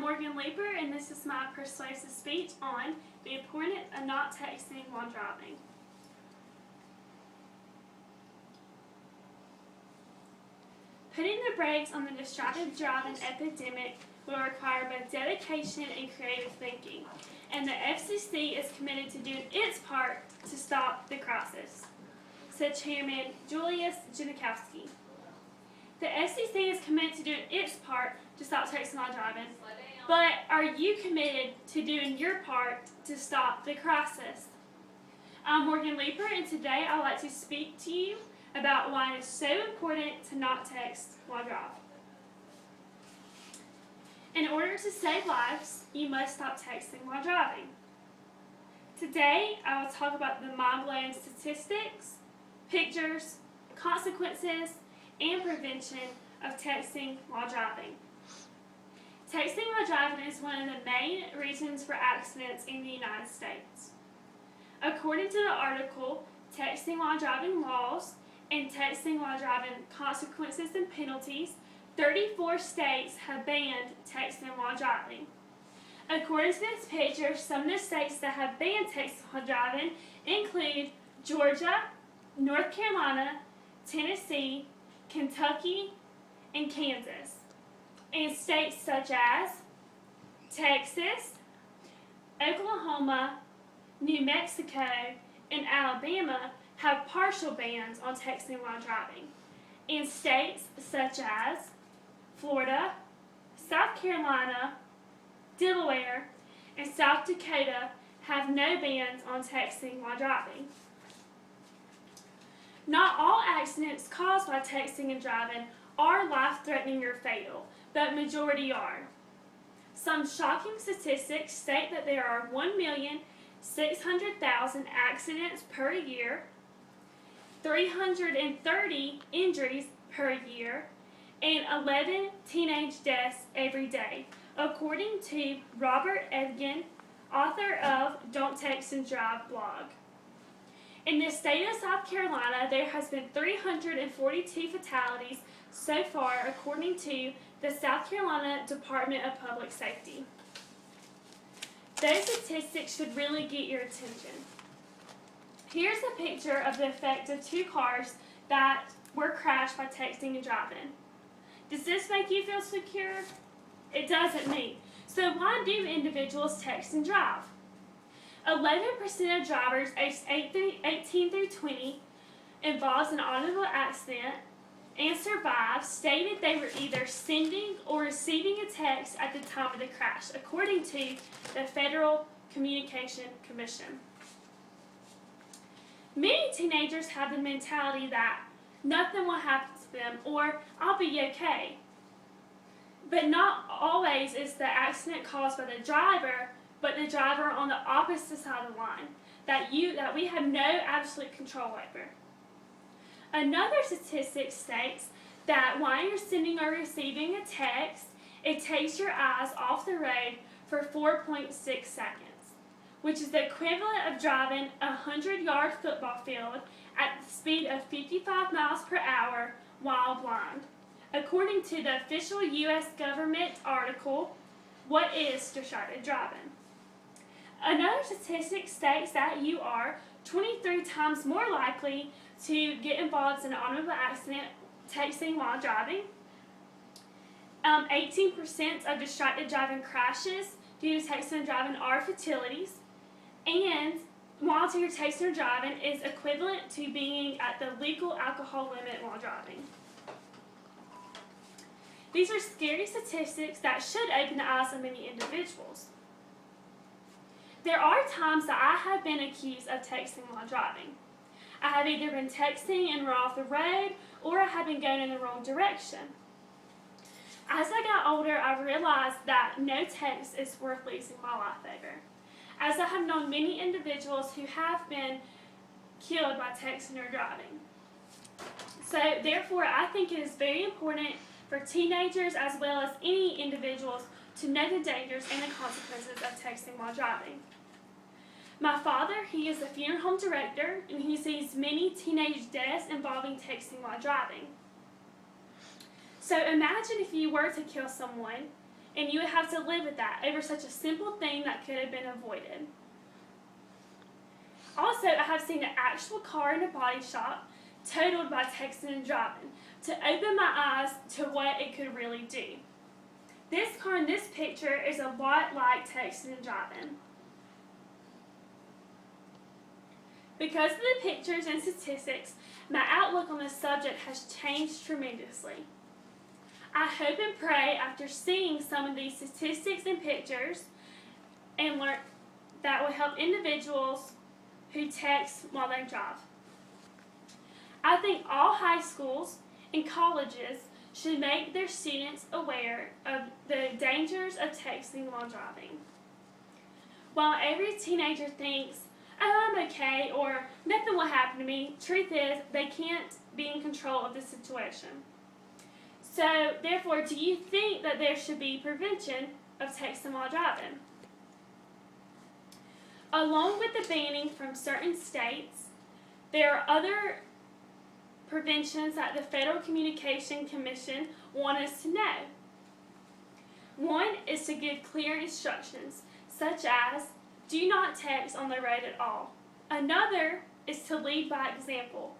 Morgan Leeper, and this is my persuasive speech on the importance of not texting while driving. Putting the brakes on the distracted driving epidemic will require both dedication and creative thinking, and the FCC is committed to doing its part to stop the crisis, said Chairman Julius Genachowski. The FCC is committed to doing its part to stop texting while driving, but are you committed to doing your part to stop the crisis? I'm Morgan Leeper, and today I'd like to speak to you about why it is so important to not text while driving. In order to save lives, you must stop texting while driving. Today, I will talk about the mind-blowing statistics, pictures, consequences, and prevention of texting while driving. Texting while driving is one of the main reasons for accidents in the United States. According to the article, Texting While Driving Laws and Texting While Driving Consequences and Penalties, 34 states have banned texting while driving. According to this picture, some of the states that have banned texting while driving include Georgia, North Carolina, Tennessee, Kentucky, and Kansas. And states such as Texas, Oklahoma, New Mexico, and Alabama have partial bans on texting while driving. And states such as Florida, South Carolina, Delaware, and South Dakota have no bans on texting while driving. Not all accidents caused by texting and driving are life-threatening or fatal, but majority are. Some shocking statistics state that there are 1,600,000 accidents per year, 330 injuries per year, and 11 teenage deaths every day, according to Robert Edgin, author of Don't Text and Drive blog. In the state of South Carolina, there has been 342 fatalities so far, according to the South Carolina Department of Public Safety. Those statistics should really get your attention. Here's a picture of the effect of two cars that were crashed by texting and driving. Does this make you feel secure? It doesn't me. So why do individuals text and drive? 11% of drivers aged 18 through 20 involved in an automobile accident and survived stated they were either sending or receiving a text at the time of the crash, according to the Federal Communication Commission. Many teenagers have the mentality that nothing will happen to them or I'll be okay. But not always is the accident caused by the driver, but the driver on the opposite side of the line that we have no absolute control over. Another statistic states that while you're sending or receiving a text, it takes your eyes off the road for 4.6 seconds, which is the equivalent of driving a 100-yard football field at the speed of 55 miles per hour while blind. According to the official U.S. government article, What is Distracted Driving? Another statistic states that you are 23 times more likely to get involved in an automobile accident texting while driving. 18% of distracted driving crashes due to texting and driving are fatalities. And while you're texting or driving is equivalent to being at the legal alcohol limit while driving. These are scary statistics that should open the eyes of many individuals. There are times that I have been accused of texting while driving. I have either been texting and run off the road, or I have been going in the wrong direction. As I got older, I realized that no text is worth losing my life over, as I have known many individuals who have been killed by texting or driving. So therefore, I think it is very important for teenagers as well as any individuals to know the dangers and the consequences of texting while driving. My father, he is a funeral home director, and he sees many teenage deaths involving texting while driving. So imagine if you were to kill someone, and you would have to live with that over such a simple thing that could have been avoided. Also, I have seen an actual car in a body shop totaled by texting and driving to open my eyes to what it could really do. This car in this picture is a lot like texting and driving. Because of the pictures and statistics, my outlook on this subject has changed tremendously. I hope and pray after seeing some of these statistics and pictures and learn that will help individuals who text while they drive. I think all high schools and colleges should make their students aware of the dangers of texting while driving. While every teenager thinks, "Oh, I'm okay," or "nothing will happen to me," truth is, they can't be in control of the situation. So, therefore, do you think that there should be prevention of texting while driving? Along with the banning from certain states, there are other preventions that the Federal Communication Commission want us to know. One is to give clear instructions, such as, do not text on the road at all. Another is to lead by example.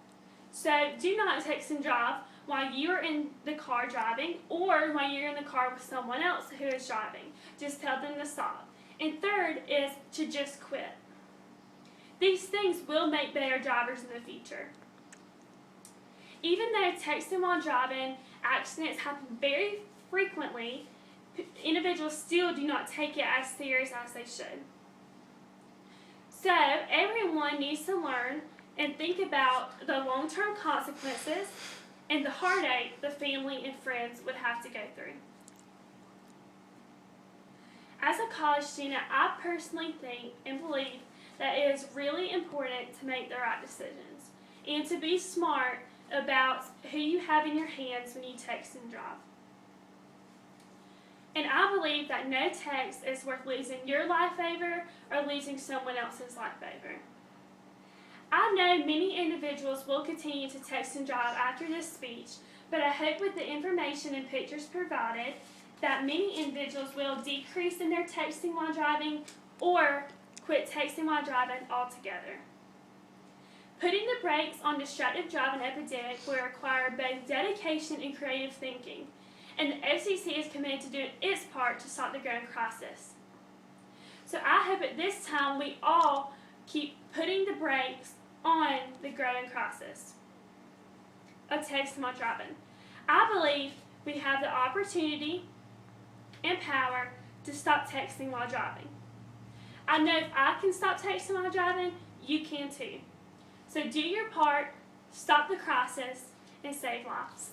So, do not text and drive while you're in the car driving or while you're in the car with someone else who is driving. Just tell them to stop. And third is to just quit. These things will make better drivers in the future. Even though texting while driving accidents happen very frequently, individuals still do not take it as serious as they should. So, everyone needs to learn and think about the long-term consequences and the heartache the family and friends would have to go through. As a college student, I personally think and believe that it is really important to make the right decisions and to be smart about who you have in your hands when you text and drive. And I believe that no text is worth losing your life over or losing someone else's life over. I know many individuals will continue to text and drive after this speech, but I hope with the information and pictures provided that many individuals will decrease in their texting while driving or quit texting while driving altogether. Putting the brakes on distracted driving epidemic will require both dedication and creative thinking, and the FCC is committed to doing its part to stop the growing crisis. So I hope at this time we all keep putting the brakes on the growing crisis of texting while driving. I believe we have the opportunity and power to stop texting while driving. I know if I can stop texting while driving, you can too. So do your part, stop the crisis, and save lives.